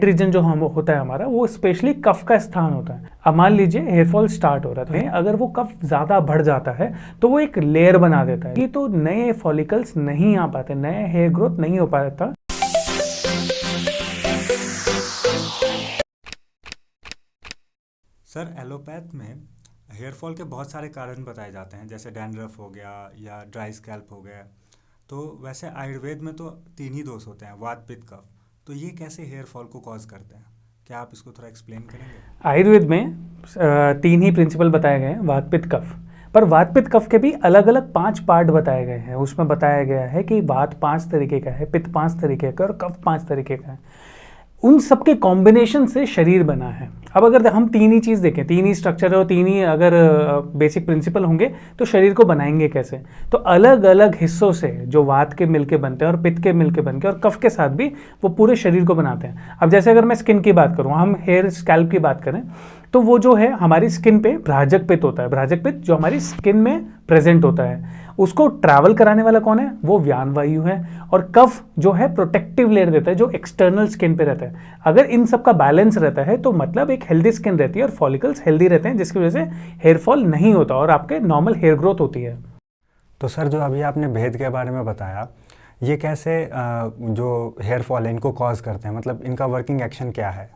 Head region जो हम होता है हमारा, वो स्पेशली कफ का स्थान होता है। अब मान लीजिए हेयर फॉल स्टार्ट हो रहा है, अगर वो कफ ज़्यादा बढ़ जाता है तो वो एक लेयर बना देता है, तो नए फॉलिकल्स नहीं आ पाते, नए हेयर ग्रोथ नहीं हो पाता। सर, एलोपैथ में हेयर फॉल के बहुत सारे कारण बताए जाते हैं, जैसे डैंड्रफ हो गया या ड्राई स्कैल्प हो गया। तो वैसे आयुर्वेद में तो 3 ही दोष होते हैं, वात पित्त कफ। तो ये कैसे हेयर फॉल को कॉज करते हैं? क्या आप इसको थोड़ा एक्सप्लेन करेंगे? आयुर्वेद में 3 ही प्रिंसिपल बताए गए हैं, वात पित्त कफ। पर वात पित्त कफ के भी अलग अलग 5 पार्ट बताए गए हैं। उसमें बताया गया है कि वात 5 तरीके का है, पित्त 5 तरीके का और कफ 5 तरीके का है। उन सबके कॉम्बिनेशन से शरीर बना है। अब अगर हम 3 ही चीज़ देखें, 3 ही स्ट्रक्चर और 3 ही अगर बेसिक प्रिंसिपल होंगे तो शरीर को बनाएंगे कैसे? तो अलग अलग हिस्सों से जो वात के मिलके बनते हैं और पित्त के मिलके बनके और कफ के साथ भी वो पूरे शरीर को बनाते हैं। अब जैसे अगर मैं स्किन की बात करूँ, हम हेयर स्कैल्प की बात करें, तो वो जो है हमारी स्किन पे भ्राजक पित्त होता है। भ्राजक पित्त जो हमारी स्किन में प्रेजेंट होता है, उसको ट्रैवल कराने वाला कौन है? वो व्यान वायु है। और कफ जो है प्रोटेक्टिव लेयर देता है, जो एक्सटर्नल स्किन पे रहता है। अगर इन सब का बैलेंस रहता है तो मतलब एक हेल्दी स्किन रहती है और फॉलिकल्स हेल्दी रहते हैं, जिसकी वजह से हेयर फॉल नहीं होता और आपके नॉर्मल हेयर ग्रोथ होती है। तो सर, जो अभी आपने भेद के बारे में बताया, ये कैसे जो हेयर फॉल है इनको कॉज करते हैं, मतलब इनका वर्किंग एक्शन क्या है?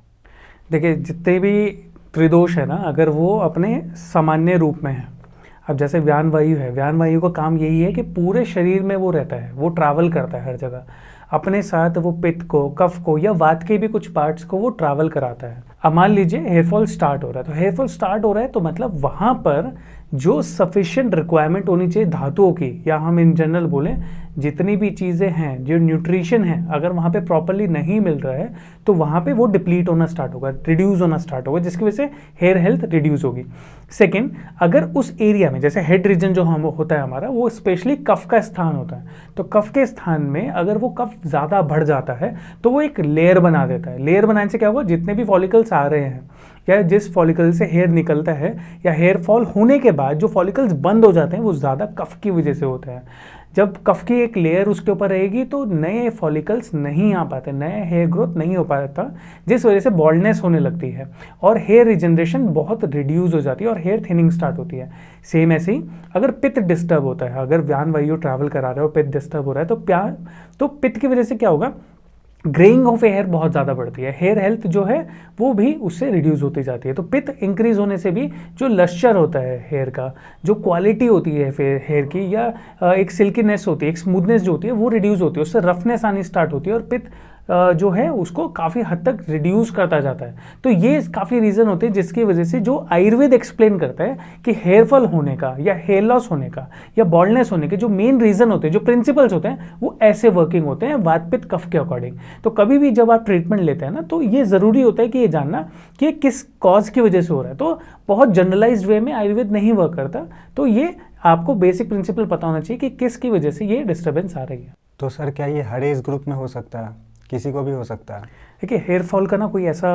देखिए, जितने भी त्रिदोष है ना, अगर वो अपने सामान्य रूप में है, अब जैसे व्यान वायु है, व्यान वायु का काम यही है कि पूरे शरीर में वो रहता है, वो ट्रैवल करता है हर जगह अपने साथ, वो पित्त को, कफ को या वात के भी कुछ पार्ट्स को वो ट्रैवल कराता है। अब मान लीजिए हेयर फॉल स्टार्ट हो रहा है, तो हेयर फॉल स्टार्ट हो रहा है तो मतलब वहाँ पर जो सफिशिएंट रिक्वायरमेंट होनी चाहिए धातुओं की, या हम इन जनरल बोलें जितनी भी चीज़ें हैं, जो न्यूट्रिशन है, अगर वहाँ पे प्रॉपरली नहीं मिल रहा है तो वहाँ पे वो डिप्लीट होना स्टार्ट होगा, रिड्यूस होना स्टार्ट होगा, जिसकी वजह से हेयर हेल्थ रिड्यूस होगी। सेकेंड, अगर उस एरिया में, जैसे हेड रीजन जो हम होता है हमारा, वो स्पेशली कफ का स्थान होता है, तो कफ के स्थान में अगर वो कफ ज़्यादा बढ़ जाता है तो वो एक लेयर बना देता है। लेयर बनाने से क्या होगा? जितने भी फॉलिकल्स आ रहे हैं या जिस फॉलिकल से हेयर निकलता है या हेयर फॉल होने के बाद जो फॉलिकल्स बंद हो जाते हैं, वो ज़्यादा कफ की वजह से होते हैं। जब कफ की एक लेयर उसके ऊपर रहेगी तो नए फॉलिकल्स नहीं आ पाते, नए हेयर ग्रोथ नहीं हो पाता, जिस वजह से बॉल्डनेस होने लगती है और हेयर रिजनरेशन बहुत रिड्यूस हो जाती है और हेयर थिनिंग स्टार्ट होती है। सेम ऐसे ही अगर पित्त डिस्टर्ब होता है, अगर व्यान वायु ट्रैवल करा रहे हो, पित्त डिस्टर्ब हो रहा है, तो पित्त की वजह से क्या होगा? ग्रेइंग ऑफ हेयर बहुत ज़्यादा बढ़ती है, हेयर हेल्थ जो है वो भी उससे रिड्यूस होती जाती है। तो पित्त इंक्रीज होने से भी जो लश्चर होता है हेयर का, जो क्वालिटी होती है हेयर की, या एक सिल्कीनेस होती है, एक स्मूथनेस जो होती है, वो रिड्यूस होती है, उससे रफनेस आनी स्टार्ट होती है और पित्त जो है उसको काफ़ी हद तक रिड्यूस करता जाता है। तो ये काफ़ी रीज़न होते हैं जिसकी वजह से जो आयुर्वेद एक्सप्लेन करता है कि हेयर फॉल होने का या हेयर लॉस होने का या बॉल्डनेस होने के जो मेन रीज़न होते हैं, जो प्रिंसिपल्स होते हैं, वो ऐसे वर्किंग होते हैं वात पित्त कफ के अकॉर्डिंग। तो कभी भी जब आप ट्रीटमेंट लेते हैं ना, तो ये ज़रूरी होता है कि ये जानना कि किस कॉज की वजह से हो रहा है। तो बहुत जनरलाइज्ड वे में आयुर्वेद नहीं वर्क करता, तो ये आपको बेसिक प्रिंसिपल पता होना चाहिए कि किसकी वजह से ये डिस्टर्बेंस आ रही है। तो सर, क्या ये हर एज ग्रुप में हो सकता है, किसी को भी हो सकता है? देखिए, हेयर फॉल का ना कोई ऐसा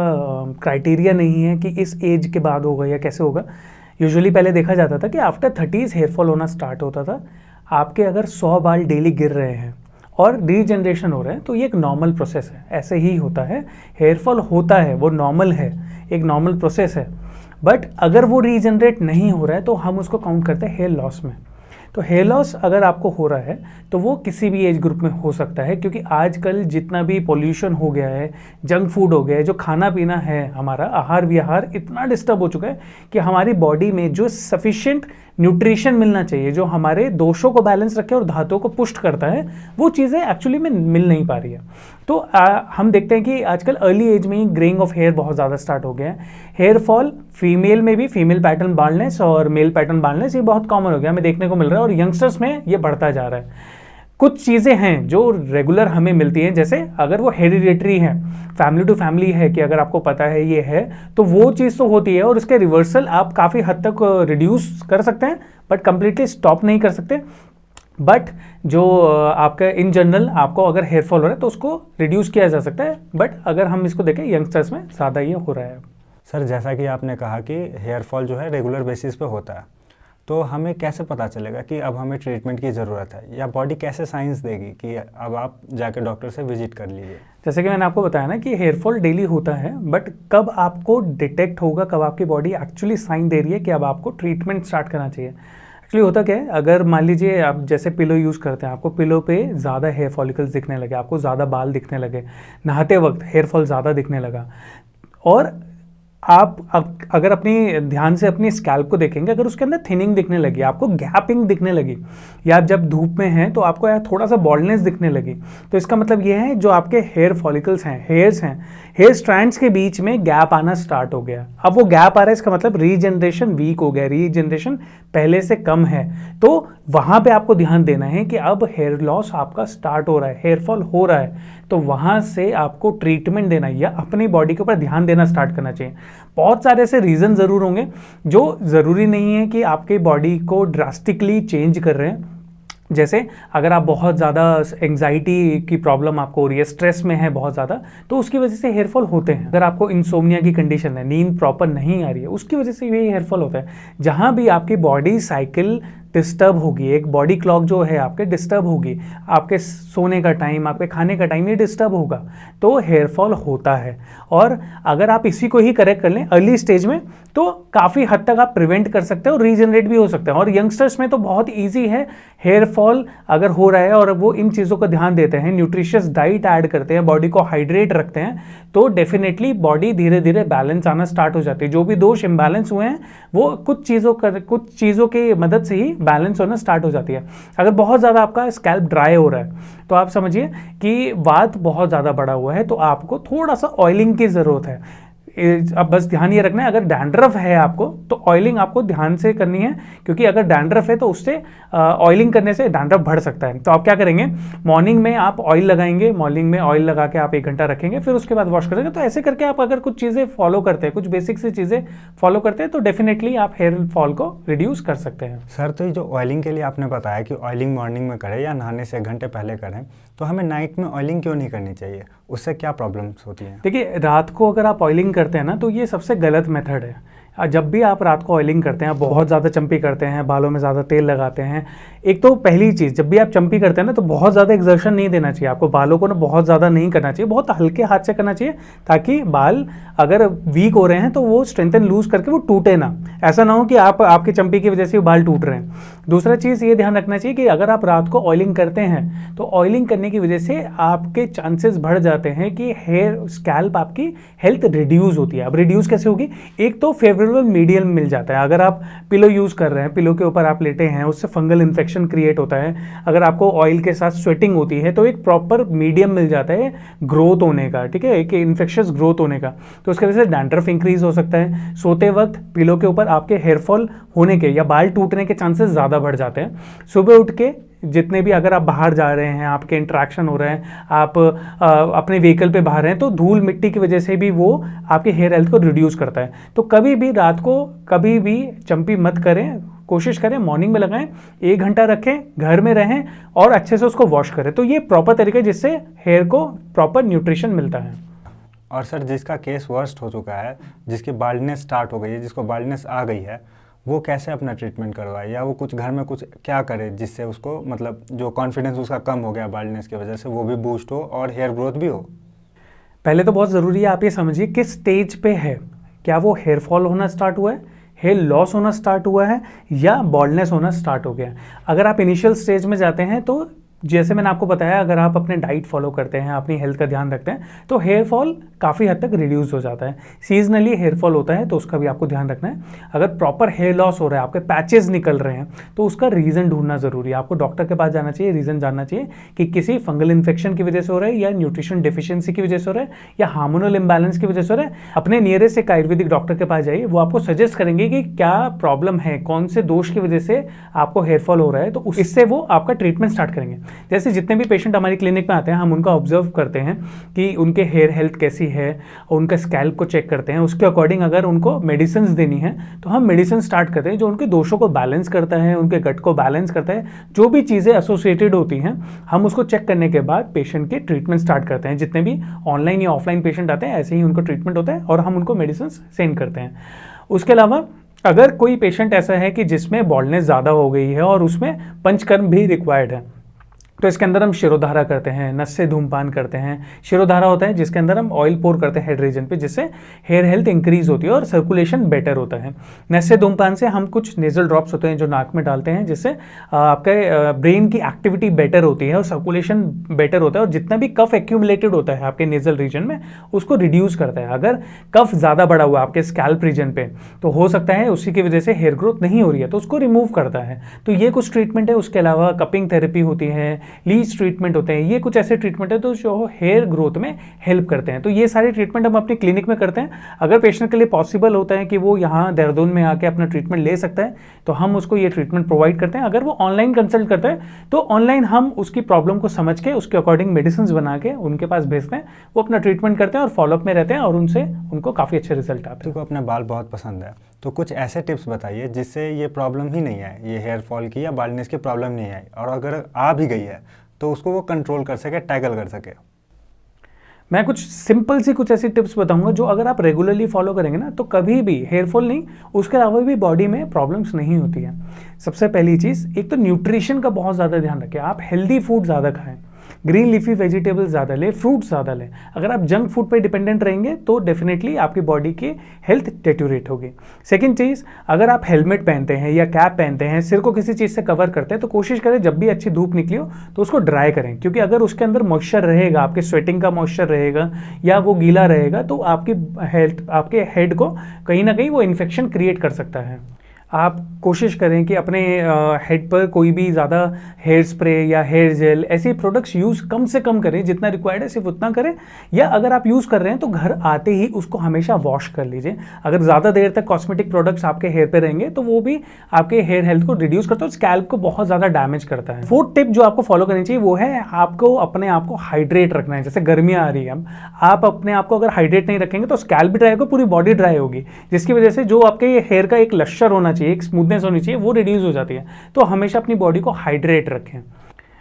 क्राइटेरिया नहीं है कि इस एज के बाद होगा या कैसे होगा। यूजुअली पहले देखा जाता था कि आफ्टर 30s हेयर फॉल होना स्टार्ट होता था। आपके अगर 100 बाल डेली गिर रहे हैं और रीजनरेशन हो रहे हैं तो ये एक नॉर्मल प्रोसेस है, ऐसे ही होता है। हेयर फॉल होता है, वो नॉर्मल है, एक नॉर्मल प्रोसेस है। बट अगर वो रीजनरेट नहीं हो रहा है तो हम उसको काउंट करते हैं हेयर लॉस में। तो हेयर लॉस अगर आपको हो रहा है तो वो किसी भी एज ग्रुप में हो सकता है, क्योंकि आजकल जितना भी पोल्यूशन हो गया है, जंक फूड हो गया है, जो खाना पीना है, हमारा आहार विहार इतना डिस्टर्ब हो चुका है कि हमारी बॉडी में जो सफिशिएंट न्यूट्रिशन मिलना चाहिए, जो हमारे दोषों को बैलेंस रखे और धातुओं को पुष्ट करता है, वो चीज़ें एक्चुअली में मिल नहीं पा रही है। तो हम देखते हैं कि आजकल अर्ली एज में ही ग्रेइंग ऑफ हेयर बहुत ज़्यादा स्टार्ट हो गया है। हेयर फॉल फीमेल में भी, फीमेल पैटर्न बाल्डनेस और मेल पैटर्न बाल्डनेस, ये बहुत कॉमन हो गया, हमें देखने को मिल रहा है और यंगस्टर्स में ये बढ़ता जा रहा है। कुछ चीज़ें हैं जो रेगुलर हमें मिलती हैं, जैसे अगर वो हेरिडिटरी है, फैमिली टू फैमिली है, कि अगर आपको पता है ये है, तो वो चीज़ तो होती है और उसके रिवर्सल आप काफ़ी हद तक रिड्यूस कर सकते हैं, बट कंप्लीटली स्टॉप नहीं कर सकते। बट जो आपका इन जनरल आपको अगर हेयर फॉल हो रहा है तो उसको रिड्यूस किया जा सकता है। बट अगर हम इसको देखें यंगस्टर्स में ज़्यादा ये हो रहा है। सर, जैसा कि आपने कहा कि हेयर फॉल जो है रेगुलर बेसिस पे होता है, तो हमें कैसे पता चलेगा कि अब हमें ट्रीटमेंट की ज़रूरत है, या बॉडी कैसे साइंस देगी कि अब आप जाके डॉक्टर से विजिट कर लीजिए? जैसे कि मैंने आपको बताया ना कि हेयर फॉल डेली होता है, बट कब आपको डिटेक्ट होगा, कब आपकी बॉडी एक्चुअली साइन दे रही है कि अब आपको ट्रीटमेंट स्टार्ट करना चाहिए। एक्चुअली होता क्या है, अगर मान लीजिए आप जैसे पिलो यूज़ करते हैं, आपको पिलो पे ज़्यादा हेयर फॉलिकल्स दिखने लगे, आपको ज़्यादा बाल दिखने लगे, नहाते वक्त हेयर फॉल ज़्यादा दिखने लगा, और आप अगर अपनी ध्यान से अपनी स्कैल्प को देखेंगे, अगर उसके अंदर थिनिंग दिखने लगी, आपको गैपिंग दिखने लगी, या आप जब धूप में हैं तो आपको यार थोड़ा सा बॉल्डनेस दिखने लगी, तो इसका मतलब ये है जो आपके हेयर फॉलिकल्स हैं, हेयर्स हैं, हेयर स्ट्रैंड्स के बीच में गैप आना स्टार्ट हो गया। अब वो गैप आ रहा है, इसका मतलब रीजनरेशन वीक हो गया, रीजनरेशन पहले से कम है। तो वहाँ पे आपको ध्यान देना है कि अब हेयर लॉस आपका स्टार्ट हो रहा है, हेयर फॉल हो रहा है, तो वहाँ से आपको ट्रीटमेंट देना या अपनी बॉडी के ऊपर ध्यान देना स्टार्ट करना चाहिए। बहुत सारे ऐसे रीज़न ज़रूर होंगे जो ज़रूरी नहीं है कि आपके बॉडी को ड्रास्टिकली चेंज कर रहे हैं। जैसे अगर आप बहुत ज़्यादा एंग्जाइटी की प्रॉब्लम आपको हो रही है, स्ट्रेस में है बहुत ज़्यादा, तो उसकी वजह से हेयर फॉल होते हैं। अगर आपको इंसोम्निया की कंडीशन है, नींद प्रॉपर नहीं आ रही है, उसकी वजह से ये हेयर फॉल होता है। जहाँ भी आपकी बॉडी साइकिल डिस्टर्ब होगी, एक बॉडी क्लॉक जो है आपके डिस्टर्ब होगी, आपके सोने का टाइम, आपके खाने का टाइम ये डिस्टर्ब होगा, तो हेयर फॉल होता है। और अगर आप इसी को ही करेक्ट कर लें अर्ली स्टेज में, तो काफ़ी हद तक आप प्रिवेंट कर सकते हैं और रीजनरेट भी हो सकते हैं। और यंगस्टर्स में तो बहुत ईजी है, हेयर फॉल अगर हो रहा है और वो इन चीज़ों का ध्यान देते हैं, न्यूट्रिशियस डाइट ऐड करते हैं, बॉडी को हाइड्रेट रखते हैं, तो डेफिनेटली बॉडी धीरे धीरे बैलेंस आना स्टार्ट हो जाती है। जो भी दोष इम्बैलेंस हुए हैं वो कुछ चीज़ों की मदद से ही बैलेंस होना स्टार्ट हो जाती है। अगर बहुत ज़्यादा आपका स्कैल्प ड्राई हो रहा है तो आप समझिए कि वात बहुत ज़्यादा बढ़ा हुआ है, तो आपको थोड़ा सा ऑयलिंग की ज़रूरत है। अब बस ध्यान ये रखना है, अगर डैंड्रफ है आपको तो ऑयलिंग आपको ध्यान से करनी है, क्योंकि अगर डैंड्रफ है तो उससे ऑयलिंग करने से डैंड्रफ बढ़ सकता है। तो आप क्या करेंगे, मॉर्निंग में आप ऑयल लगाएंगे, मॉर्निंग में ऑयल लगा के आप 1 घंटा रखेंगे, फिर उसके बाद वॉश करेंगे। तो ऐसे करके आप अगर कुछ चीज़ें फॉलो करते हैं, कुछ बेसिक सी चीज़ें फॉलो करते हैं, तो डेफिनेटली आप हेयर फॉल को रिड्यूस कर सकते हैं। सर, तो ये जो ऑयलिंग के लिए आपने बताया कि ऑयलिंग मॉर्निंग में करें या नहाने से 1 घंटे पहले करें, तो हमें नाइट में ऑयलिंग क्यों नहीं करनी चाहिए? उससे क्या प्रॉब्लम्स होती हैं? देखिए, रात को अगर आप ऑयलिंग करते हैं ना, तो ये सबसे गलत मेथड है। जब भी आप रात को ऑयलिंग करते हैं, आप बहुत ज़्यादा चंपी करते हैं, बालों में ज़्यादा तेल लगाते हैं, एक तो पहली चीज़, जब भी आप चंपी करते हैं ना, तो बहुत ज़्यादा एक्सर्शन नहीं देना चाहिए आपको, बालों को ना बहुत ज़्यादा नहीं करना चाहिए, बहुत हल्के हाथ से करना चाहिए, ताकि बाल अगर वीक हो रहे हैं तो वो स्ट्रेंथन लूज करके वो टूटे ना। ऐसा ना हो कि आपकी चंपी की वजह से बाल टूट रहे हैं। दूसरा चीज़ ये ध्यान रखना चाहिए कि अगर आप रात को ऑयलिंग करते हैं तो ऑयलिंग करने की वजह से आपके चांसेस बढ़ जाते हैं कि हेयर स्कैल्प आपकी हेल्थ रिड्यूस होती है। अब रिड्यूस कैसे होगी, एक तो फेवरेबल मीडियम मिल जाता है। अगर आप पिलो यूज़ कर रहे हैं, पिलो के ऊपर आप लेटे हैं, उससे फंगल इन्फेक्शन क्रिएट होता है। अगर आपको ऑयल के साथ स्वेटिंग होती है तो एक प्रॉपर मीडियम मिल जाता है ग्रोथ होने का, ठीक है, एक इन्फेक्शियस ग्रोथ होने का, तो उसकी वजह से डैंड्रफ इंक्रीज हो सकता है। सोते वक्त पिलो के ऊपर आपके हेयर फॉल होने के या बाल टूटने के चांसेस ज़्यादा बढ़ जाते हैं। सुबह उठ के जितने भी अगर आप बाहर जा रहे हैं, आपके इंट्रैक्शन हो रहे हैं, आप अपने व्हीकल पे बाहर हैं, तो धूल मिट्टी की वजह से भी वो आपके हेयर हेल्थ को रिड्यूस करता है। तो कभी भी रात को कभी भी चंपी मत करें, कोशिश करें मॉर्निंग में लगाएं, 1 घंटा रखें, घर में रहें और अच्छे से उसको वॉश करें। तो ये प्रॉपर तरीका है जिससे हेयर को प्रॉपर न्यूट्रिशन मिलता है। और सर, जिसका केस वर्स्ट हो चुका है, जिसकी बाल्डनेस स्टार्ट हो गई है, जिसको बाल्डनेस आ गई है, वो कैसे अपना ट्रीटमेंट करवाए, या वो कुछ घर में कुछ क्या करे जिससे उसको मतलब जो कॉन्फिडेंस उसका कम हो गया बाल्डनेस की वजह से, वो भी बूस्ट हो और हेयर ग्रोथ भी हो? पहले तो बहुत ज़रूरी है आप ये समझिए किस स्टेज पे है, क्या वो हेयर फॉल होना स्टार्ट हुआ है, हेयर लॉस होना स्टार्ट हुआ है, या बॉल्डनेस होना स्टार्ट हो गया। अगर आप इनिशियल स्टेज में जाते हैं तो जैसे मैंने आपको बताया, अगर आप अपने डाइट फॉलो करते हैं, अपनी हेल्थ का ध्यान रखते हैं, तो हेयर फॉल काफ़ी हद तक रिड्यूस हो जाता है। सीजनली हेयर फॉल होता है तो उसका भी आपको ध्यान रखना है। अगर प्रॉपर हेयर लॉस हो रहा है, आपके पैचेस निकल रहे हैं, तो उसका रीज़न ढूंढना ज़रूरी है। आपको डॉक्टर के पास जाना चाहिए, रीज़न जानना चाहिए कि किसी फंगल इन्फेक्शन की वजह से हो रहा है, या न्यूट्रिशन डिफिशियंसी की वजह से हो रहा है, या हार्मोनल इम्बैलेंस की वजह से हो रहा है। अपने नियरेस्ट एक आयुर्वेदिक डॉक्टर के पास जाइए, वो आपको सजेस्ट करेंगे कि क्या प्रॉब्लम है, कौन से दोष की वजह से आपको हेयर फॉल हो रहा है, तो इससे वो आपका ट्रीटमेंट स्टार्ट करेंगे। जैसे जितने भी पेशेंट हमारी क्लिनिक में आते हैं, हम उनका ऑब्जर्व करते हैं कि उनके हेयर हेल्थ कैसी है, और उनका स्कैल्प को चेक करते हैं। उसके अकॉर्डिंग अगर उनको मेडिसिन देनी है तो हम मेडिसिन स्टार्ट करते हैं जो उनके दोषों को बैलेंस करता है, उनके गट को बैलेंस करता है। जो भी चीज़ें एसोसिएटेड होती हैं, हम उसको चेक करने के बाद पेशेंट के ट्रीटमेंट स्टार्ट करते हैं। जितने भी ऑनलाइन या ऑफलाइन पेशेंट आते हैं, ऐसे ही उनको ट्रीटमेंट होता है और हम उनको मेडिसिन सेंड करते हैं। उसके अलावा अगर कोई पेशेंट ऐसा है कि जिसमें बॉल्डनेस ज़्यादा हो गई है और उसमें पंचकर्म भी रिक्वायर्ड है, तो इसके अंदर हम शिरोधारा करते हैं, नस से धूमपान करते हैं। शिरोधारा होता है जिसके अंदर हम ऑयल पोर करते हैं हेड रीजन पे, जिससे हेयर हेल्थ इंक्रीज होती है और सर्कुलेशन बेटर होता है। नस से धूमपान से हम कुछ नेजल ड्रॉप्स होते हैं जो नाक में डालते हैं, जिससे आपके ब्रेन की एक्टिविटी बेटर होती है और सर्कुलेशन बेटर होता है, और जितना भी कफ एक्यूमुलेटेड होता है आपके नेजल रीजन में उसको रिड्यूस करता है। अगर कफ ज़्यादा बढ़ा हुआ है आपके स्कैल्प रीजन पे, तो हो सकता है उसी की वजह से हेयर ग्रोथ नहीं हो रही है, तो उसको रिमूव करता है। तो ये कुछ ट्रीटमेंट है। उसके अलावा कपिंग थेरेपी होती है, लीच ट्रीटमेंट होते हैं। ये कुछ ऐसे ट्रीटमेंट है तो जो हेयर ग्रोथ में हेल्प करते हैं। तो ये सारे ट्रीटमेंट हम अपनी क्लिनिक में करते हैं। अगर पेशेंट के लिए पॉसिबल होता है कि वो यहाँ देहरादून में आके अपना ट्रीटमेंट ले सकता है, तो हम उसको ये ट्रीटमेंट प्रोवाइड करते हैं। अगर वो ऑनलाइन कंसल्ट करता है तो ऑनलाइन हम उसकी प्रॉब्लम को समझ के उसके अकॉर्डिंग मेडिसिन बना के उनके पास भेजते हैं। वो अपना ट्रीटमेंट करते हैं और फॉलोअप में रहते हैं, और उनसे उनको काफ़ी अच्छे रिजल्ट आते हैं। को अपने बाल बहुत पसंद है, तो कुछ ऐसे टिप्स बताइए जिससे ये प्रॉब्लम ही नहीं आए, ये हेयर फॉल की या बाल्डनेस की प्रॉब्लम नहीं आई, और अगर आ भी गई है तो उसको वो कंट्रोल कर सके, टैकल कर सके। मैं कुछ सिंपल सी कुछ ऐसी टिप्स बताऊंगा जो अगर आप रेगुलरली फॉलो करेंगे ना, तो कभी भी हेयर फॉल नहीं, उसके अलावा भी बॉडी में प्रॉब्लम्स नहीं होती है। सबसे पहली चीज़, एक तो न्यूट्रिशन का बहुत ज़्यादा ध्यान रखें। आप हेल्दी फूड ज़्यादा खाएं, ग्रीन लीफी वेजिटेबल्स ज़्यादा लें, फ्रूट्स ज़्यादा लें। अगर आप जंक फूड पे डिपेंडेंट रहेंगे तो डेफिनेटली आपकी बॉडी की हेल्थ डेट्यूरेट होगी। सेकंड चीज़, अगर आप हेलमेट पहनते हैं या कैप पहनते हैं, सिर को किसी चीज़ से कवर करते हैं, तो कोशिश करें जब भी अच्छी धूप निकली हो तो उसको ड्राई करें, क्योंकि अगर उसके अंदर मॉइस्चर रहेगा, आपके स्वेटिंग का मॉइस्चर रहेगा या वो गीला रहेगा, तो आपकी हेल्थ, आपके हेड को कहीं ना कहीं वो इन्फेक्शन क्रिएट कर सकता है। आप कोशिश करें कि अपने हेड पर कोई भी ज़्यादा हेयर स्प्रे या हेयर जेल ऐसी प्रोडक्ट्स यूज़ कम से कम करें, जितना रिक्वायर्ड है सिर्फ उतना करें। या अगर आप यूज़ कर रहे हैं तो घर आते ही उसको हमेशा वॉश कर लीजिए। अगर ज़्यादा देर तक कॉस्मेटिक प्रोडक्ट्स आपके हेयर पे रहेंगे तो वो भी आपके हेयर हेल्थ को रिड्यूस करता है और स्कैल्प को बहुत ज़्यादा डैमेज करता है। फोर्थ टिप जो आपको फॉलो करनी चाहिए वो है आपको अपने आप को हाइड्रेट रखना है। जैसे गर्मियाँ आ रही है, आप अपने आप को अगर हाइड्रेट नहीं रखेंगे तो स्कैल्प भी ड्राई होगा, पूरी बॉडी ड्राई होगी, जिसकी वजह से जो आपके हेयर का एक लश्चर होना चाहिए, एक स्मूथनेस होनी चाहिए, वो रिड्यूस हो जाती है। तो हमेशा अपनी बॉडी को हाइड्रेट रखें।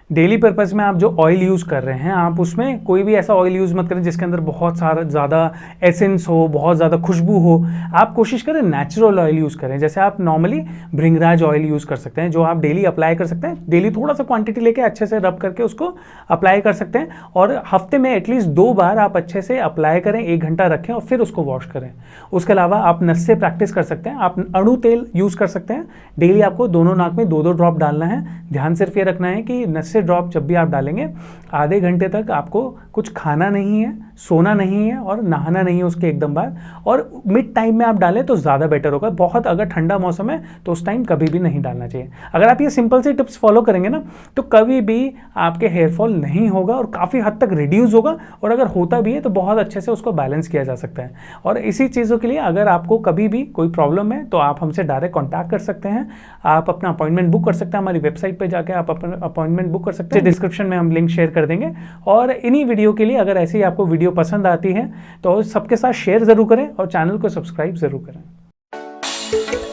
डेली पर्पज़ में आप जो ऑयल यूज़ कर रहे हैं, आप उसमें कोई भी ऐसा ऑयल यूज़ मत करें जिसके अंदर बहुत सारा ज़्यादा एसेंस हो, बहुत ज़्यादा खुशबू हो। आप कोशिश करें नेचुरल ऑयल यूज़ करें। जैसे आप नॉर्मली भृंगराज ऑयल यूज़ कर सकते हैं, जो आप डेली अप्लाई कर सकते हैं। डेली थोड़ा सा क्वांटिटी लेके अच्छे से रब करके उसको अप्लाई कर सकते हैं, और हफ्ते में एटलीस्ट 2 बार आप अच्छे से अप्लाई करें, 1 घंटा रखें और फिर उसको वॉश करें। उसके अलावा आप नस से प्रैक्टिस कर सकते हैं, आप अणु तेल यूज़ कर सकते हैं। डेली आपको दोनों नाक में 2-2 ड्रॉप डालना है। ध्यान सिर्फ ये रखना है कि नस से ड्रॉप जब भी आप डालेंगे, आधे घंटे तक आपको कुछ खाना नहीं है, सोना नहीं है और नहाना नहीं है उसके एकदम बाद, और मिड टाइम में आप डालें तो ज़्यादा बेटर होगा। बहुत अगर ठंडा मौसम है तो उस टाइम कभी भी नहीं डालना चाहिए। अगर आप ये सिंपल से टिप्स फॉलो करेंगे ना, तो कभी भी आपके हेयर फॉल नहीं होगा और काफ़ी हद तक रिड्यूस होगा, और अगर होता भी है तो बहुत अच्छे से उसको बैलेंस किया जा सकता है। और इसी चीज़ों के लिए अगर आपको कभी भी कोई प्रॉब्लम है तो आप हमसे डायरेक्ट कॉन्टैक्ट कर सकते हैं। आप अपना अपॉइंटमेंट बुक कर सकते हैं, हमारी वेबसाइट पर जाकर आप अपना अपॉइंटमेंट बुक कर सकते हैं। डिस्क्रिप्शन में हम लिंक शेयर कर देंगे। और इन्हीं वीडियो के लिए अगर ऐसे ही आपको वीडियो पसंद आती है तो सबके साथ शेयर ज़रूर करें और चैनल को सब्सक्राइब ज़रूर करें।